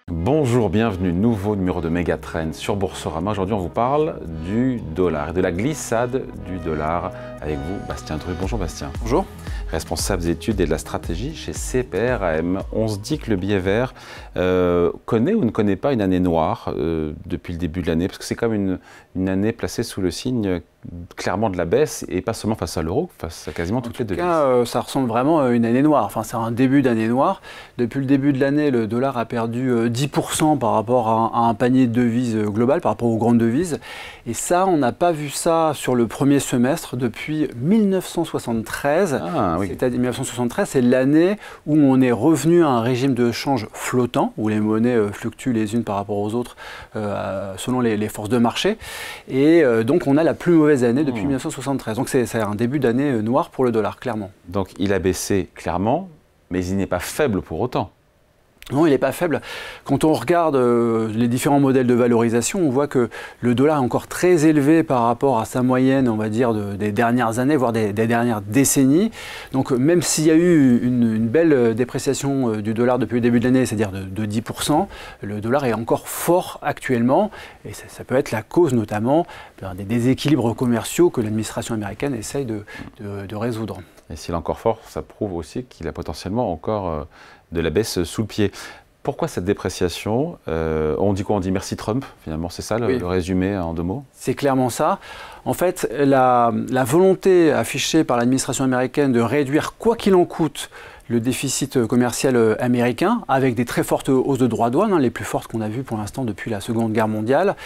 Bonjour, bienvenue, nouveau numéro de Megatrend sur Boursorama. Aujourd'hui, on vous parle du dollar et de la glissade du dollar avec vous, Bastien Drue. Bonjour Bastien. Bonjour. Responsable des études et de la stratégie chez CPRAM. On se dit que le billet vert connaît ou ne connaît pas une année noire depuis le début de l'année, parce que c'est comme une année placée sous le signe clairement de la baisse, et pas seulement face à l'euro, face à quasiment toutes les devises. En tout cas, ça ressemble vraiment à une année noire. Enfin, c'est un début d'année noire. Depuis le début de l'année, le dollar a perdu 10% par rapport à un panier de devises global, par rapport aux grandes devises. Et ça, on n'a pas vu ça sur le premier semestre depuis 1973. Ah, oui. C'est-à-dire 1973, c'est l'année où on est revenu à un régime de change flottant, où les monnaies fluctuent les unes par rapport aux autres selon les forces de marché. Et donc, on a la plus mauvaise année depuis 1973. Donc, c'est un début d'année noire pour le dollar, clairement. Donc, il a baissé clairement, mais il n'est pas faible pour autant. Non, il n'est pas faible. Quand on regarde les différents modèles de valorisation, on voit que le dollar est encore très élevé par rapport à sa moyenne, on va dire, des dernières années, voire des dernières décennies. Donc même s'il y a eu une belle dépréciation du dollar depuis le début de l'année, c'est-à-dire de 10%, le dollar est encore fort actuellement. Et ça peut être la cause notamment des déséquilibres commerciaux que l'administration américaine essaye de résoudre. Et s'il est encore fort, ça prouve aussi qu'il a potentiellement encore de la baisse sous le pied. Pourquoi cette dépréciation? On dit quoi? On dit merci Trump, finalement, c'est ça le résumé en deux mots? C'est clairement ça. En fait, la volonté affichée par l'administration américaine de réduire, quoi qu'il en coûte, le déficit commercial américain, avec des très fortes hausses de droits de douane, les plus fortes qu'on a vues pour l'instant depuis la Seconde Guerre mondiale,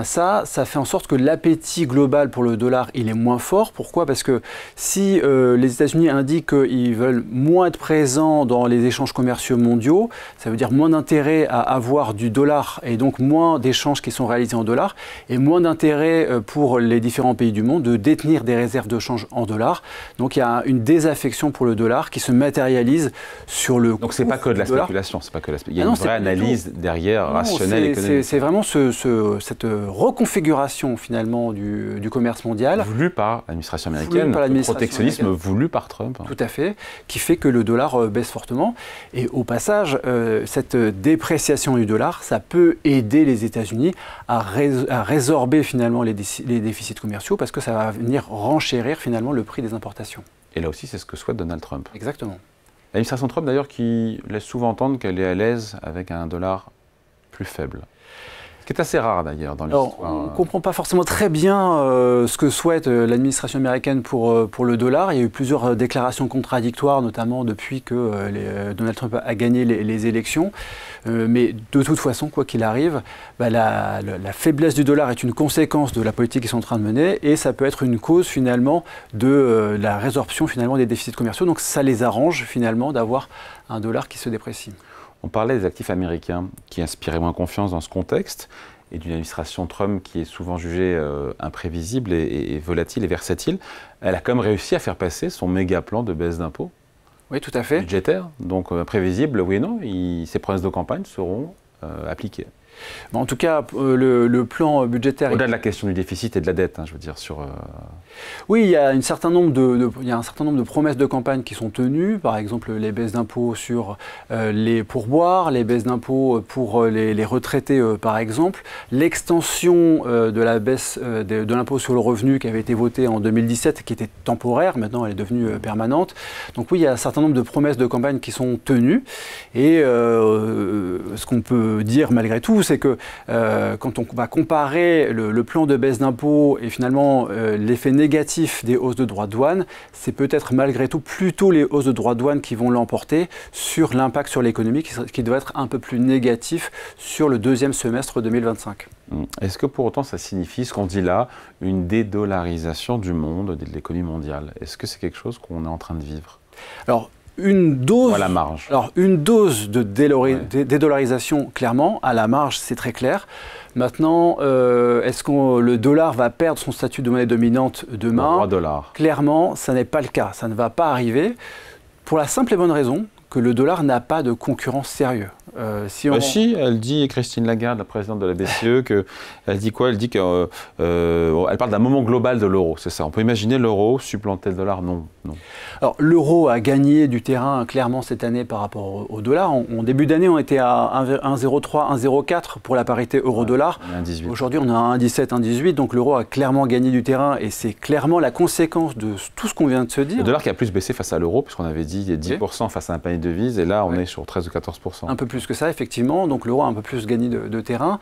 ça fait en sorte que l'appétit global pour le dollar, il est moins fort. Pourquoi? Parce que si les États-Unis indiquent qu'ils veulent moins être présents dans les échanges commerciaux mondiaux, ça veut dire moins d'intérêt à avoir du dollar et donc moins d'échanges qui sont réalisés en dollars et moins d'intérêt pour les différents pays du monde de détenir des réserves de change en dollars. Donc il y a une désaffection pour le dollar qui se matérialise sur le. Donc c'est pas que de la spéculation, c'est pas que il y a une vraie analyse derrière, rationnelle, économique. C'est vraiment cette reconfiguration finalement du commerce mondial. Voulu par l'administration américaine, le protectionnisme voulu par Trump. Tout à fait, qui fait que le dollar baisse fortement. Et au passage, cette dépréciation du dollar, ça peut aider les États-Unis à résorber finalement les déficits commerciaux parce que ça va venir renchérir finalement le prix des importations. Et là aussi, c'est ce que souhaite Donald Trump. Exactement. L'administration Trump, d'ailleurs, qui laisse souvent entendre qu'elle est à l'aise avec un dollar plus faible. Ce qui est assez rare, d'ailleurs, dans l'histoire. On ne comprend pas forcément très bien ce que souhaite l'administration américaine pour le dollar. Il y a eu plusieurs déclarations contradictoires, notamment depuis que Donald Trump a gagné les élections. Mais de toute façon, quoi qu'il arrive, la faiblesse du dollar est une conséquence de la politique qu'ils sont en train de mener et ça peut être une cause finalement de la résorption finalement des déficits commerciaux. Donc ça les arrange finalement d'avoir un dollar qui se déprécie. On parlait des actifs américains qui inspiraient moins confiance dans ce contexte et d'une administration Trump qui est souvent jugée imprévisible et volatile et versatile. Elle a quand même réussi à faire passer son méga plan de baisse d'impôts. Oui, tout à fait. Budgétaire, donc prévisible, oui et non, ces promesses de campagne seront appliquées. En tout cas, le plan budgétaire... Au-delà de la question du déficit et de la dette, je veux dire, sur... Oui, il y a un certain nombre de promesses de campagne qui sont tenues, par exemple les baisses d'impôts sur les pourboires, les baisses d'impôts pour les retraités, par exemple, l'extension de la baisse de l'impôt sur le revenu qui avait été votée en 2017, qui était temporaire, maintenant elle est devenue permanente. Donc oui, il y a un certain nombre de promesses de campagne qui sont tenues, et ce qu'on peut dire malgré tout, c'est que quand on va comparer le plan de baisse d'impôts et finalement l'effet négatif des hausses de droits de douane, c'est peut-être malgré tout plutôt les hausses de droits de douane qui vont l'emporter sur l'impact sur l'économie qui doit être un peu plus négatif sur le deuxième semestre 2025. Est-ce que pour autant ça signifie ce qu'on dit là, une dédollarisation du monde, de l'économie mondiale? Est-ce que c'est quelque chose qu'on est en train de vivre? Alors, une dose, à la marge. Alors, une dose de dédollarisation, clairement, à la marge, c'est très clair. Maintenant, est-ce que le dollar va perdre son statut de monnaie dominante demain? $. Clairement, ça n'est pas le cas. Ça ne va pas arriver pour la simple et bonne raison que le dollar n'a pas de concurrent sérieux. Si, elle dit, Christine Lagarde, la présidente de la BCE, elle dit quoi? Elle dit qu'elle parle d'un moment global de l'euro, c'est ça. On peut imaginer l'euro supplanter le dollar? Non. Alors l'euro a gagné du terrain clairement cette année par rapport au dollar. En début d'année, on était à 1,03, 1,04 pour la parité euro-dollar. Aujourd'hui, on est à 1,17, 1,18, donc l'euro a clairement gagné du terrain et c'est clairement la conséquence de tout ce qu'on vient de se dire. Le dollar qui a plus baissé face à l'euro, puisqu'on avait dit 10% face à un panier de devises, et là on est sur 13 ou 14%. Un peu plus que ça, effectivement, donc l'euro a un peu plus gagné de terrain.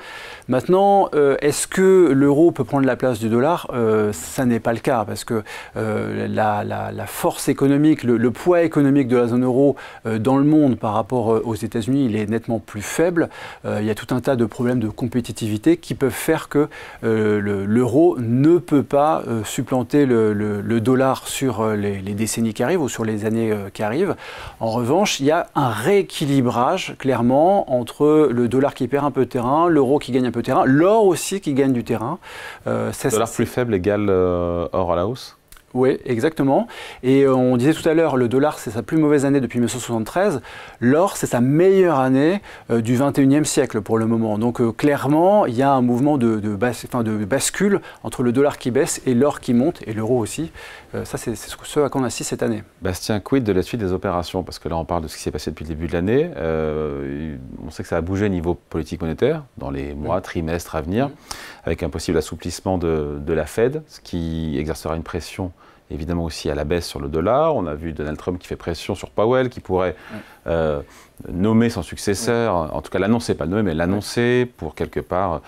Maintenant, est-ce que l'euro peut prendre la place du dollar? Ça n'est pas le cas, parce que la force économique, le poids économique de la zone euro dans le monde par rapport aux États-Unis, il est nettement plus faible. Il y a tout un tas de problèmes de compétitivité qui peuvent faire que l'euro ne peut pas supplanter le dollar sur les décennies qui arrivent ou sur les années qui arrivent. En revanche, il y a un rééquilibrage clairement entre le dollar qui perd un peu de terrain, l'euro qui gagne un peu de terrain, l'or aussi qui gagne du terrain. Dollar plus faible égale or à la hausse? Oui, exactement. Et on disait tout à l'heure, le dollar, c'est sa plus mauvaise année depuis 1973. L'or, c'est sa meilleure année du 21e siècle pour le moment. Donc clairement, il y a un mouvement de bascule entre le dollar qui baisse et l'or qui monte, et l'euro aussi. Ça, c'est ce à quoi on assiste cette année. Bastien, quid de la suite des opérations? Parce que là, on parle de ce qui s'est passé depuis le début de l'année. On sait que ça a bougé au niveau politique monétaire dans les mois, trimestres à venir, avec un possible assouplissement de la Fed, ce qui exercera une pression évidemment aussi à la baisse sur le dollar. On a vu Donald Trump qui fait pression sur Powell, qui pourrait nommer son successeur, en tout cas l'annoncer, pas le nommer, mais l'annoncer pour quelque part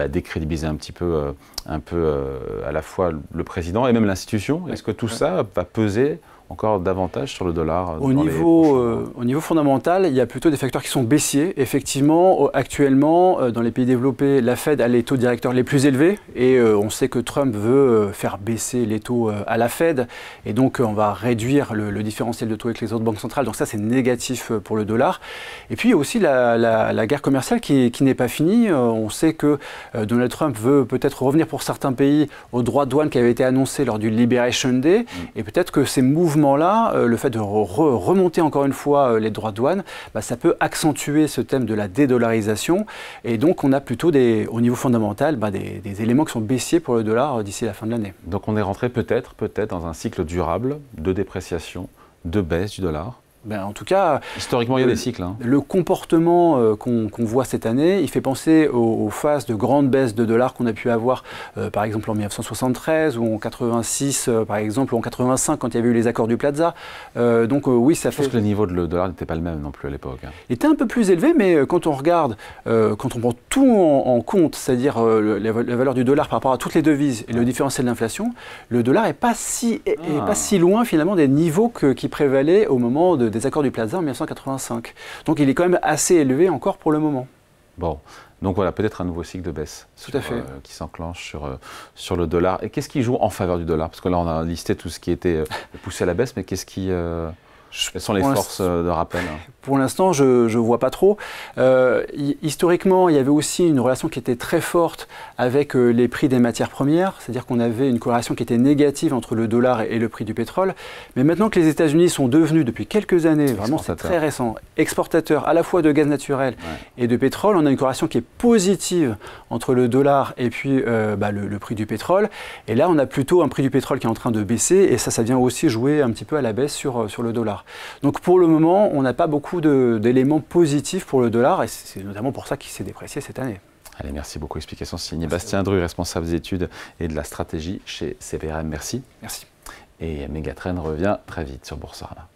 décrédibiliser un petit peu, à la fois le président et même l'institution. Est-ce que tout ça va peser encore davantage sur le dollar? Au niveau fondamental, il y a plutôt des facteurs qui sont baissiers. Effectivement, actuellement, dans les pays développés, la Fed a les taux directeurs les plus élevés et on sait que Trump veut faire baisser les taux à la Fed et donc on va réduire le différentiel de taux avec les autres banques centrales. Donc ça, c'est négatif pour le dollar. Et puis il y a aussi la guerre commerciale qui n'est pas finie. On sait que Donald Trump veut peut-être revenir pour certains pays aux droits de douane qui avaient été annoncés lors du Liberation Day et peut-être que ces mouvements là, le fait de remonter encore une fois les droits de douane, ça peut accentuer ce thème de la dédollarisation. Et donc, on a plutôt au niveau fondamental des éléments qui sont baissiers pour le dollar d'ici la fin de l'année. Donc, on est rentré peut-être dans un cycle durable de dépréciation, de baisse du dollar? En tout cas, historiquement, il y a des cycles. Le comportement qu'on voit cette année, il fait penser aux phases de grande baisse de dollars qu'on a pu avoir, par exemple en 1973 ou en 86, par exemple, ou en 85 quand il y avait eu les accords du Plaza. Oui, ça fait. Je pense que le niveau de le dollar n'était pas le même non plus à l'époque. Il était un peu plus élevé, mais quand on regarde, quand on prend tout en compte, c'est-à-dire la valeur du dollar par rapport à toutes les devises et le différentiel d'inflation, le dollar n'est pas si loin finalement des niveaux qui prévalaient au moment des accords du Plaza en 1985. Donc il est quand même assez élevé encore pour le moment. Bon, donc voilà, peut-être un nouveau cycle de baisse qui s'enclenche sur le dollar. Et qu'est-ce qui joue en faveur du dollar? Parce que là, on a listé tout ce qui était poussé à la baisse, mais qu'est-ce qui... Quelles sont les forces de rappel? Pour l'instant, je ne vois pas trop. Historiquement, il y avait aussi une relation qui était très forte avec les prix des matières premières, c'est-à-dire qu'on avait une corrélation qui était négative entre le dollar et le prix du pétrole. Mais maintenant que les États-Unis sont devenus, depuis quelques années, vraiment c'est très récent, exportateurs à la fois de gaz naturel et de pétrole, on a une corrélation qui est positive entre le dollar et puis le prix du pétrole. Et là, on a plutôt un prix du pétrole qui est en train de baisser et ça vient aussi jouer un petit peu à la baisse sur le dollar. Donc pour le moment, on n'a pas beaucoup d'éléments positifs pour le dollar et c'est notamment pour ça qu'il s'est déprécié cette année. Allez, merci beaucoup. Explication signée Bastien Dru, responsable des études et de la stratégie chez CPRM. Merci. Merci. Et Megatrend revient très vite sur Boursorama.